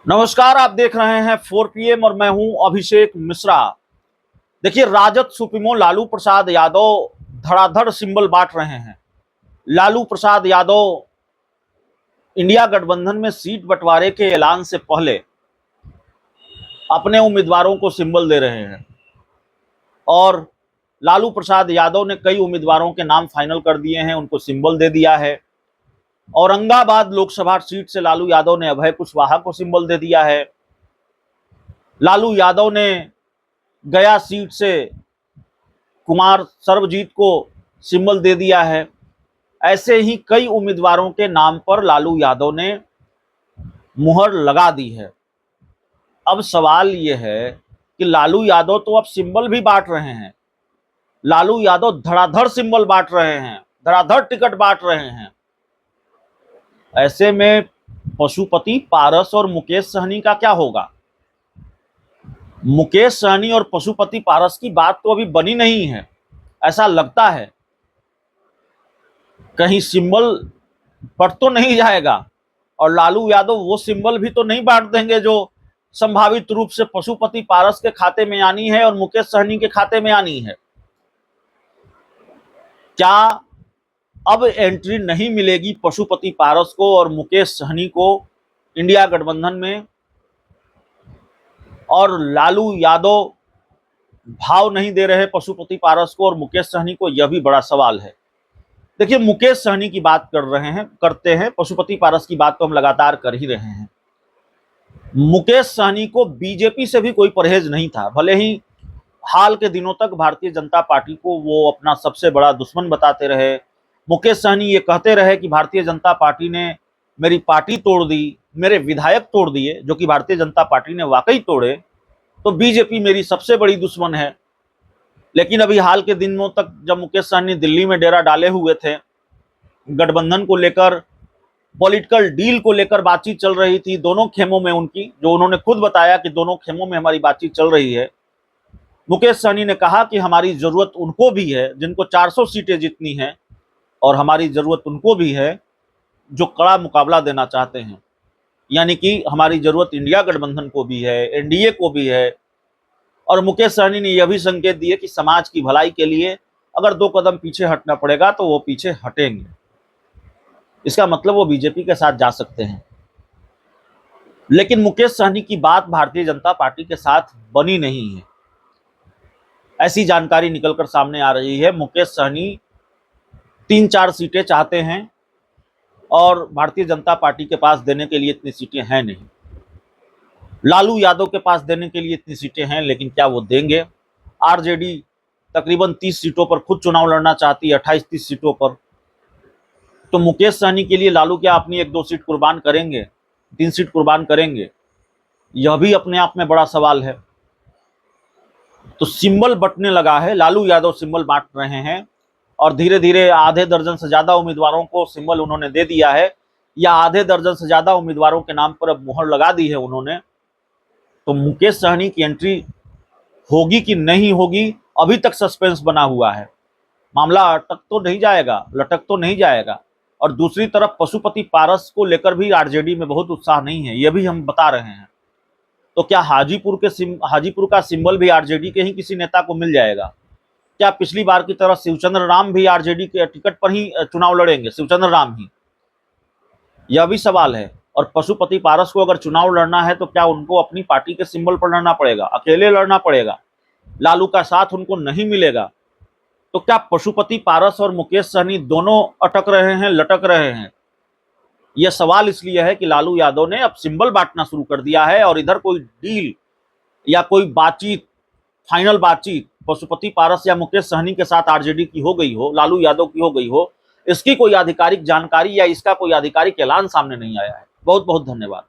नमस्कार, आप देख रहे हैं 4 PM और मैं हूं अभिषेक मिश्रा। देखिए, राजद सुप्रीमो लालू प्रसाद यादव धड़ाधड़ सिंबल बांट रहे हैं। लालू प्रसाद यादव इंडिया गठबंधन में सीट बंटवारे के ऐलान से पहले अपने उम्मीदवारों को सिंबल दे रहे हैं और लालू प्रसाद यादव ने कई उम्मीदवारों के नाम फाइनल कर दिए हैं, उनको सिंबल दे दिया है। औरंगाबाद लोकसभा सीट से लालू यादव ने अभय कुशवाहा को सिंबल दे दिया है। लालू यादव ने गया सीट से कुमार सर्वजीत को सिंबल दे दिया है। ऐसे ही कई उम्मीदवारों के नाम पर लालू यादव ने मुहर लगा दी है। अब सवाल यह है कि लालू यादव तो अब सिंबल भी बांट रहे हैं। लालू यादव धड़ाधड़ सिंबल बांट रहे हैं, धड़ाधड़ टिकट बांट रहे हैं। ऐसे में पशुपति पारस और मुकेश सहनी का क्या होगा? मुकेश सहनी और पशुपति पारस की बात तो अभी बनी नहीं है। ऐसा लगता है कहीं सिंबल पर तो नहीं जाएगा और लालू यादव वो सिंबल भी तो नहीं बांट देंगे जो संभावित रूप से पशुपति पारस के खाते में आनी है और मुकेश सहनी के खाते में आनी है। क्या अब एंट्री नहीं मिलेगी पशुपति पारस को और मुकेश सहनी को इंडिया गठबंधन में, और लालू यादव भाव नहीं दे रहे पशुपति पारस को और मुकेश सहनी को? यह भी बड़ा सवाल है। देखिए, मुकेश सहनी की बात करते हैं, पशुपति पारस की बात तो हम लगातार कर ही रहे हैं। मुकेश सहनी को बीजेपी से भी कोई परहेज नहीं था। भले ही हाल के दिनों तक भारतीय जनता पार्टी को वो अपना सबसे बड़ा दुश्मन बताते रहे। मुकेश सहनी ये कहते रहे कि भारतीय जनता पार्टी ने मेरी पार्टी तोड़ दी, मेरे विधायक तोड़ दिए, जो कि भारतीय जनता पार्टी ने वाकई तोड़े, तो बीजेपी मेरी सबसे बड़ी दुश्मन है। लेकिन अभी हाल के दिनों तक जब मुकेश सहनी दिल्ली में डेरा डाले हुए थे, गठबंधन को लेकर, पॉलिटिकल डील को लेकर बातचीत चल रही थी दोनों खेमों में उनकी, जो उन्होंने खुद बताया कि दोनों खेमों में हमारी बातचीत चल रही है। मुकेश सहनी ने कहा कि हमारी जरूरत उनको भी है जिनको 400 सीटें जीतनी है, और हमारी जरूरत उनको भी है जो कड़ा मुकाबला देना चाहते हैं। यानी कि हमारी जरूरत इंडिया गठबंधन को भी है, एनडीए को भी है। और मुकेश सहनी ने यह भी संकेत दिए कि समाज की भलाई के लिए अगर 2 कदम पीछे हटना पड़ेगा तो वो पीछे हटेंगे। इसका मतलब वो बीजेपी के साथ जा सकते हैं। लेकिन मुकेश सहनी की बात भारतीय जनता पार्टी के साथ बनी नहीं है, ऐसी जानकारी निकलकर सामने आ रही है। मुकेश सहनी 3-4 सीटें चाहते हैं और भारतीय जनता पार्टी के पास देने के लिए इतनी सीटें हैं नहीं। लालू यादव के पास देने के लिए इतनी सीटें हैं, लेकिन क्या वो देंगे? आरजेडी तकरीबन 30 सीटों पर खुद चुनाव लड़ना चाहती है, 28-30 सीटों पर। तो मुकेश सहनी के लिए लालू क्या अपनी 1-2 सीट कुर्बान करेंगे, 3 सीट कुर्बान करेंगे? यह भी अपने आप में बड़ा सवाल है। तो सिंबल बंटने लगा है, लालू यादव सिंबल बांट रहे हैं और धीरे धीरे आधे दर्जन से ज्यादा उम्मीदवारों को सिंबल उन्होंने दे दिया है, या आधे दर्जन से ज्यादा उम्मीदवारों के नाम पर अब मुहर लगा दी है उन्होंने। तो मुकेश सहनी की एंट्री होगी कि नहीं होगी, अभी तक सस्पेंस बना हुआ है। मामला अटक तो नहीं जाएगा, लटक तो नहीं जाएगा। और दूसरी तरफ पशुपति पारस को लेकर भी आरजेडी में बहुत उत्साह नहीं है, यह भी हम बता रहे हैं। तो क्या हाजीपुर का सिंबल भी आरजेडी के ही किसी नेता को मिल जाएगा? क्या पिछली बार की तरह शिवचंद्र राम भी आरजेडी के टिकट पर ही चुनाव लड़ेंगे, शिवचंद्र राम ही? यह भी सवाल है। और पशुपति पारस को अगर चुनाव लड़ना है तो क्या उनको अपनी पार्टी के सिंबल पर लड़ना पड़ेगा, अकेले लड़ना पड़ेगा? लालू का साथ उनको नहीं मिलेगा। तो क्या पशुपति पारस और मुकेश सहनी दोनों अटक रहे हैं, लटक रहे हैं? यह सवाल इसलिए है कि लालू यादव ने अब सिंबल बांटना शुरू कर दिया है और इधर कोई डील या कोई बातचीत, फाइनल बातचीत पशुपति पारस या मुकेश सहनी के साथ आरजेडी की हो गई हो, लालू यादव की हो गई हो, इसकी कोई आधिकारिक जानकारी या इसका कोई आधिकारिक ऐलान सामने नहीं आया है। बहुत बहुत धन्यवाद।